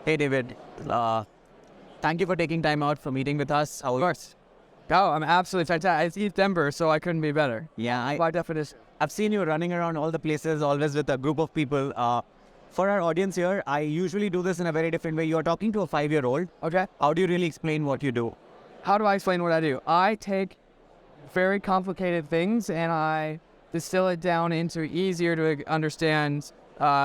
Hey, David. Thank you for taking time out for meeting with us. Of course. Oh, I'm absolutely fantastic. It's East Denver, so I couldn't be better. Yeah, By definition. I've seen you running around all the places, always with a group of people. For our audience here, I usually do this in a very different way. You're talking to a 5-year-old. Okay. How do you really explain what you do? How do I explain what I do? I take very complicated things and I distill it down into easier to understand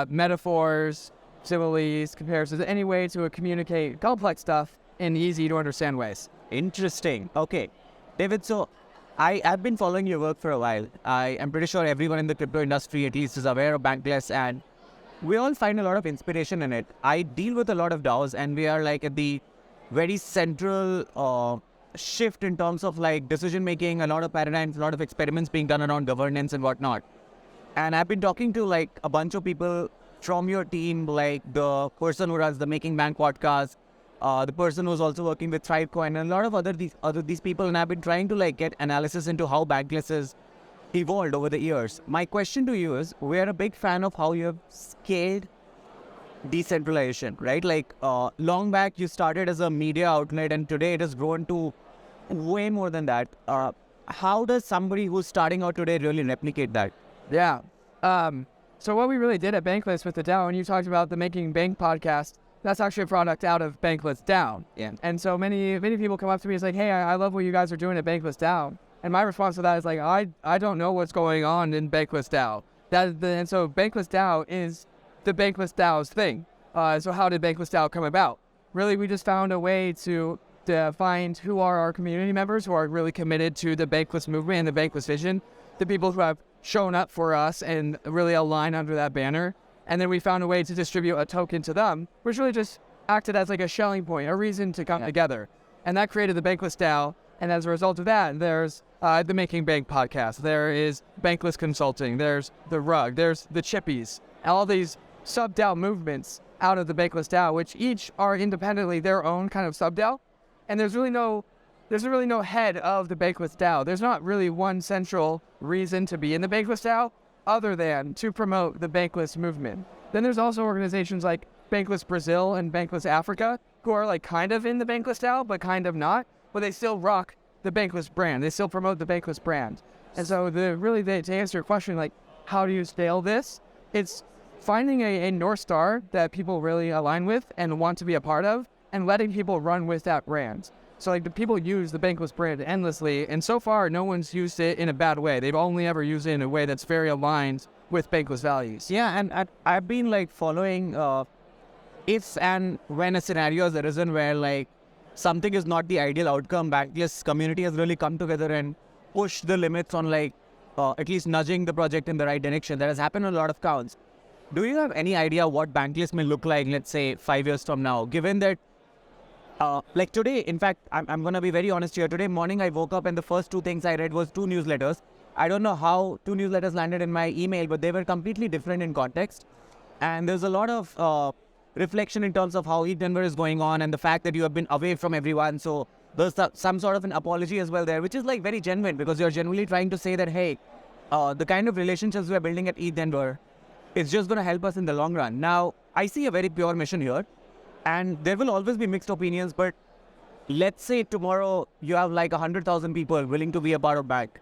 metaphors, similes, comparisons, any way to communicate complex stuff in easy to understand ways. Interesting. Okay. David, so I've been following your work for a while. I am pretty sure everyone in the crypto industry at least is aware of Bankless, and we all find a lot of inspiration in it. I deal with a lot of DAOs, and we are like at the very central shift in terms of like decision making, a lot of paradigms, a lot of experiments being done around governance and whatnot. And I've been talking to like a bunch of people from your team, like the person who runs the Making Bank podcast, the person who's also working with Thrivecoin, and a lot of these people, and I've been trying to like get analysis into how Bankless has evolved over the years. My question to you is, we're a big fan of how you have scaled decentralization, right? Like long back, you started as a media outlet, and today it has grown to way more than that. How does somebody who's starting out today really replicate that? Yeah. So what we really did at Bankless with the DAO, and you talked about the Making Bank podcast, that's actually a product out of Bankless DAO. Yeah. And so many people come up to me and say, hey, I love what you guys are doing at Bankless DAO. And my response to that is like, I don't know what's going on in Bankless DAO. And so Bankless DAO is the Bankless DAO's thing. So how did Bankless DAO come about? Really, we just found a way to find who are our community members who are really committed to the Bankless movement and the Bankless vision, the people who have shown up for us and really align under that banner. And then we found a way to distribute a token to them, which really just acted as like a Schelling point, a reason to come together. And that created the Bankless DAO. And as a result of that, there's the Making Bank podcast. There is Bankless Consulting. There's the Rug. There's the Chippies. All these sub-DAO movements out of the Bankless DAO, which each are independently their own kind of sub-DAO. And there's really no head of the Bankless DAO. There's not really one central reason to be in the Bankless DAO other than to promote the Bankless movement. Then there's also organizations like Bankless Brazil and Bankless Africa who are like kind of in the Bankless DAO, but kind of not. But they still rock the Bankless brand. They still promote the Bankless brand. And so to answer your question, like, how do you scale this? It's finding a North Star that people really align with and want to be a part of, and letting people run with that brand. So like the people use the Bankless brand endlessly, and so far no one's used it in a bad way. They've only ever used it in a way that's very aligned with Bankless values. Yeah, and I've been like following if and when a scenario has arisen where like something is not the ideal outcome, Bankless community has really come together and pushed the limits on like at least nudging the project in the right direction. That has happened on a lot of counts. Do you have any idea what Bankless may look like, let's say 5 years from now, given that like today, in fact, I'm going to be very honest here. Today morning, I woke up and the first two things I read was 2 newsletters. I don't know how 2 newsletters landed in my email, but they were completely different in context. And there's a lot of reflection in terms of how East Denver is going on and the fact that you have been away from everyone. So there's some sort of an apology as well there, which is like very genuine because you're genuinely trying to say that, hey, the kind of relationships we're building at East Denver is just going to help us in the long run. Now, I see a very pure mission here. And there will always be mixed opinions, but let's say tomorrow you have like 100,000 people willing to be a part of Bank.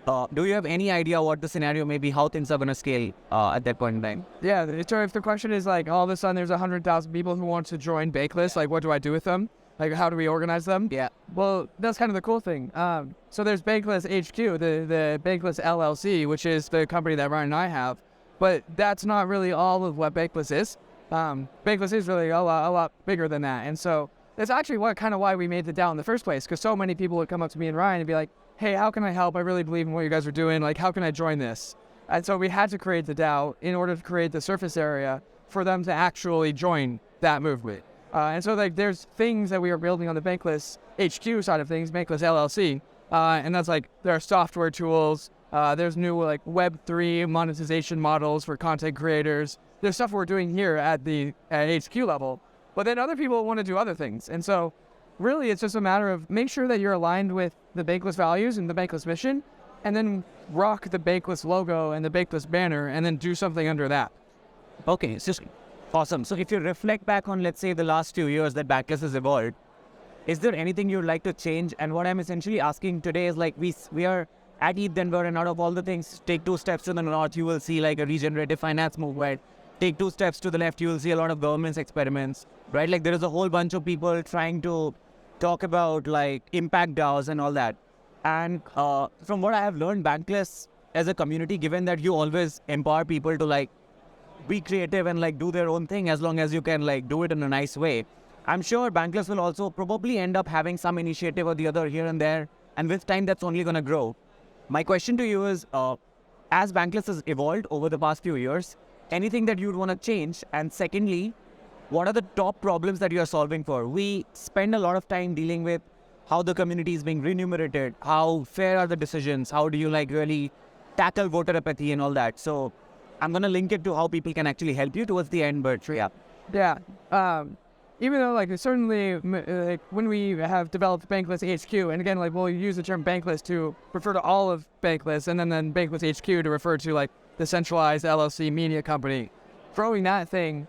Do you have any idea what the scenario may be, how things are going to scale at that point in time? Yeah, so if the question is like, all of a sudden there's 100,000 people who want to join Bankless, like what do I do with them? Like how do we organize them? Yeah. Well, that's kind of the cool thing. So there's Bankless HQ, the Bankless LLC, which is the company that Ryan and I have, but that's not really all of what Bankless is. Bankless is really a lot bigger than that. And so that's actually why we made the DAO in the first place, because so many people would come up to me and Ryan and be like, hey, how can I help? I really believe in what you guys are doing. Like, how can I join this? And so we had to create the DAO in order to create the surface area for them to actually join that movement. And so like there's things that we are building on the Bankless HQ side of things, Bankless LLC. And that's like, there are software tools. There's new like Web3 monetization models for content creators. There's stuff we're doing here at HQ level, but then other people want to do other things. And so really it's just a matter of make sure that you're aligned with the Bankless values and the Bankless mission, and then rock the Bankless logo and the Bankless banner and then do something under that. Okay, so Awesome. So if you reflect back on, let's say, the last few years that Bankless has evolved, is there anything you'd like to change? And what I'm essentially asking today is like, we are at ETH Denver, and out of all the things, take 2 steps to the north, you will see like a regenerative finance movement. Take 2 steps to the left, you will see a lot of government's experiments, right? Like there is a whole bunch of people trying to talk about like impact DAOs and all that. And from what I have learned, Bankless as a community, given that you always empower people to like be creative and like do their own thing, as long as you can like do it in a nice way, I'm sure Bankless will also probably end up having some initiative or the other here and there. And with time, that's only going to grow. My question to you is, as Bankless has evolved over the past few years, anything that you'd want to change? And secondly, what are the top problems that you are solving for? We spend a lot of time dealing with how the community is being remunerated, how fair are the decisions, how do you like really tackle voter apathy and all that. So I'm going to link it to how people can actually help you towards the end, but yeah. Yeah. Even though, like, certainly, like, when we have developed Bankless HQ, and again, like, we'll use the term Bankless to refer to all of Bankless, and then Bankless HQ to refer to, like, the centralized LLC media company. Throwing that thing,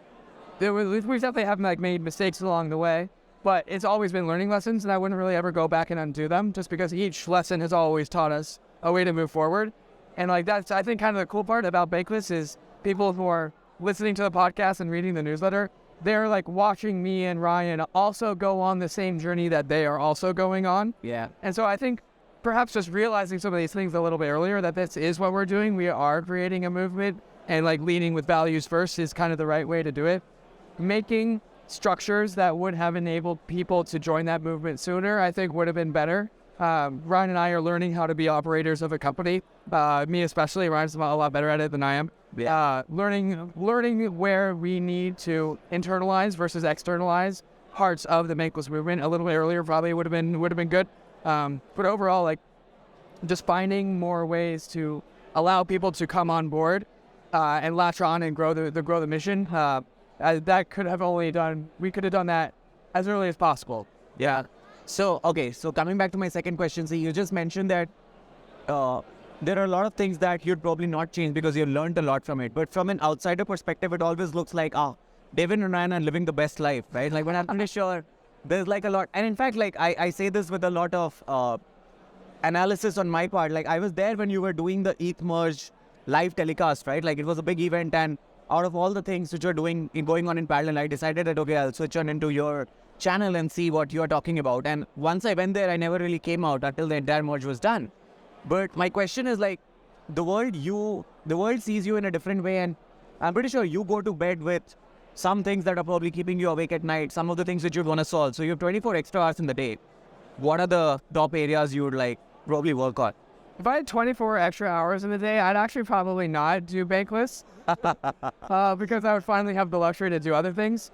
we definitely have, like, made mistakes along the way, but it's always been learning lessons, and I wouldn't really ever go back and undo them, just because each lesson has always taught us a way to move forward. And, like, that's, I think, kind of the cool part about Bankless is people who are listening to the podcast and reading the newsletter, they're like watching me and Ryan also go on the same journey that they are also going on. Yeah. And so I think perhaps just realizing some of these things a little bit earlier, that this is what we're doing. We are creating a movement, and like leading with values first is kind of the right way to do it. Making structures that would have enabled people to join that movement sooner, I think would have been better. Ryan and I are learning how to be operators of a company. Me especially, Ryan's a lot better at it than I am. Yeah. Learning where we need to internalize versus externalize parts of the Bankless movement a little bit earlier probably would have been good. But overall, like, just finding more ways to allow people to come on board and latch on and grow the mission. That we could have done that as early as possible. Yeah. So, okay, so coming back to my second question, so you just mentioned that there are a lot of things that you'd probably not change because you've learned a lot from it. But from an outsider perspective, it always looks like, David and Ryan are living the best life, right? Like, when I'm pretty sure there's like a lot. And in fact, like, I say this with a lot of analysis on my part. Like, I was there when you were doing the ETH merge live telecast, right? Like, it was a big event, and out of all the things which are going on in parallel, I decided that, okay, I'll switch on into your channel and see what you're talking about. And once I went there, I never really came out until the entire merge was done. But my question is, like, the world sees you in a different way, and I'm pretty sure you go to bed with some things that are probably keeping you awake at night, some of the things that you'd want to solve. So you have 24 extra hours in the day. What are the top areas you would like probably work on? If I had 24 extra hours in the day, I'd actually probably not do Bankless because I would finally have the luxury to do other things.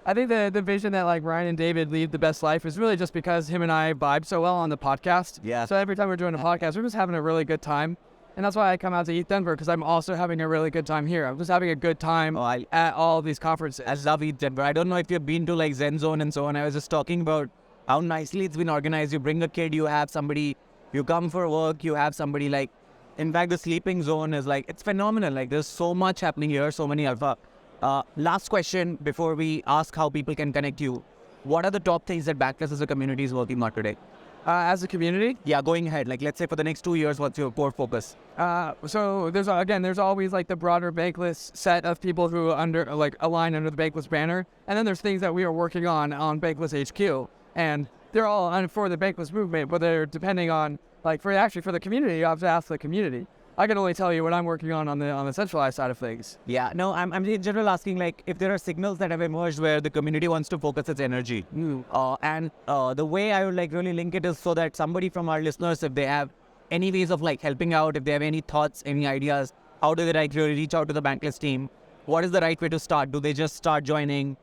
I think the vision that like Ryan and David lead the best life is really just because him and I vibe so well on the podcast. Yeah. So every time we're doing a podcast, we're just having a really good time. And that's why I come out to ETH Denver, because I'm also having a really good time here. I'm just having a good time at all of these conferences. I love ETH Denver. I don't know if you've been to like Zen Zone and so on. I was just talking about how nicely it's been organized. You bring a kid, you have somebody, you come for work, you have somebody like, in fact, the sleeping zone is like, it's phenomenal. Like, there's so much happening here, so many alpha. Last question before we ask how people can connect you. What are the top things that Bankless as a community is working on today? As a community? Yeah, going ahead. Like, let's say for the next 2 years, what's your core focus? So there's always like the broader Bankless set of people who align under the Bankless banner. And then there's things that we are working on Bankless HQ. And they're all for the Bankless movement, but they're depending on, like, for the community, you have to ask the community. I can only tell you what I'm working on the centralized side of things. Yeah, no, I'm in general asking, like, if there are signals that have emerged where the community wants to focus its energy. And the way I would like really link it is so that somebody from our listeners, if they have any ways of like helping out, if they have any thoughts, any ideas, how do they like really reach out to the Bankless team? What is the right way to start? Do they just start joining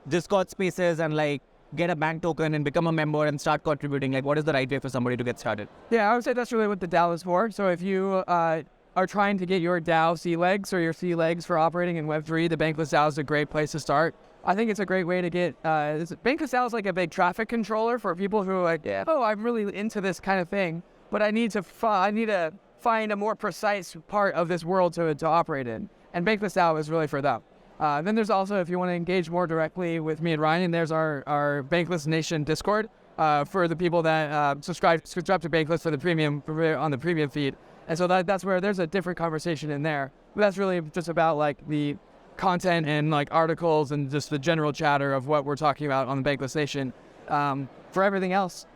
Discord spaces and like get a bank token and become a member and start contributing? Like, what is the right way for somebody to get started? Yeah, I would say that's really what the DAO is for. So if you are trying to get your DAO sea legs or your sea legs for operating in Web3, the Bankless DAO is a great place to start. I think it's a great way to get, Bankless DAO is like a big traffic controller for people who are like, I'm really into this kind of thing, but I need to find a more precise part of this world to operate in. And Bankless DAO is really for them. Then there's also, if you want to engage more directly with me and Ryan, there's our Bankless Nation Discord for the people that subscribe to Bankless for the premium on the premium feed. And so that's where there's a different conversation in there. But that's really just about like the content and like articles and just the general chatter of what we're talking about on the Bankless Nation. For everything else,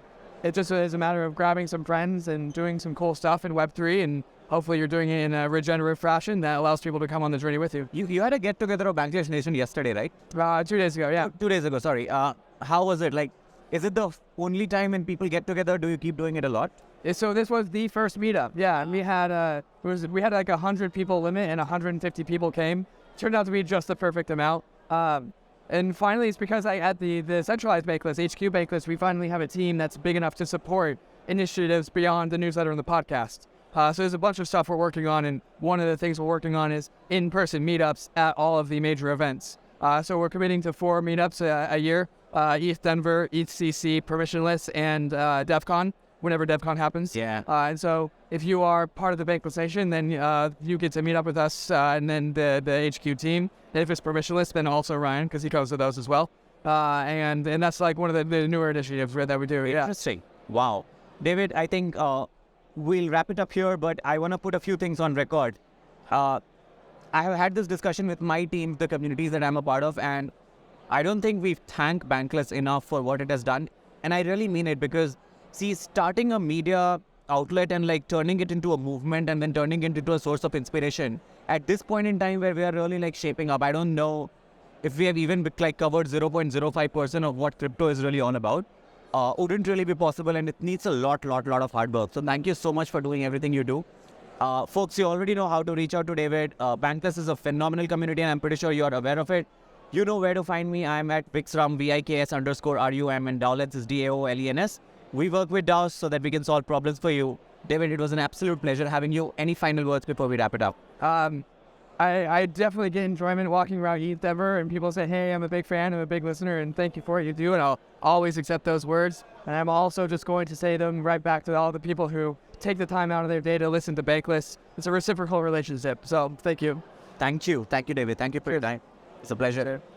it just is a matter of grabbing some friends and doing some cool stuff in Web3, and hopefully you're doing it in a regenerative fashion that allows people to come on the journey with you. You had a get-together of Bankless Nation yesterday, right? 2 days ago, yeah. 2 days ago, sorry. How was it? Like, is it the only time when people get together? Do you keep doing it a lot? So this was the first meetup. Yeah, and we had like 100 people limit and 150 people came. Turned out to be just the perfect amount. And finally, it's because at the centralized Bankless, HQ Bankless, we finally have a team that's big enough to support initiatives beyond the newsletter and the podcast. So there's a bunch of stuff we're working on, and one of the things we're working on is in-person meetups at all of the major events. So we're committing to 4 meetups a year, ETH Denver, ETH CC, Permissionless, and DEF CON, whenever DEF CON happens. Yeah. And so if you are part of the Bankless Nation, then you get to meet up with us and then the HQ team. And if it's permissionless, then also Ryan, because he goes to those as well. And that's like one of the newer initiatives that we do. Yeah. Interesting. Wow. David, I think we'll wrap it up here, but I want to put a few things on record. I have had this discussion with my team, the communities that I'm a part of, and I don't think we've thanked Bankless enough for what it has done. And I really mean it because, see, starting a media outlet and like turning it into a movement and then turning it into a source of inspiration at this point in time where we are really like shaping up, I don't know if we have even like covered 0.05% of what crypto is really all about. Wouldn't really be possible, and it needs a lot of hard work. So thank you so much for doing everything you do. Folks, you already know how to reach out to David. Bankless is a phenomenal community, and I'm pretty sure you're aware of it. You know where to find me. I'm at Vikram, VIKS_RUM, and DaoLens is DAOLENS. We work with DAOs so that we can solve problems for you. David, it was an absolute pleasure having you. Any final words before we wrap it up? I definitely get enjoyment walking around ETH Denver, and people say, hey, I'm a big fan, I'm a big listener, and thank you for what you do, and I'll always accept those words. And I'm also just going to say them right back to all the people who take the time out of their day to listen to Bankless. It's a reciprocal relationship, so thank you. Thank you. Thank you, David. Thank you for your time. It's a pleasure.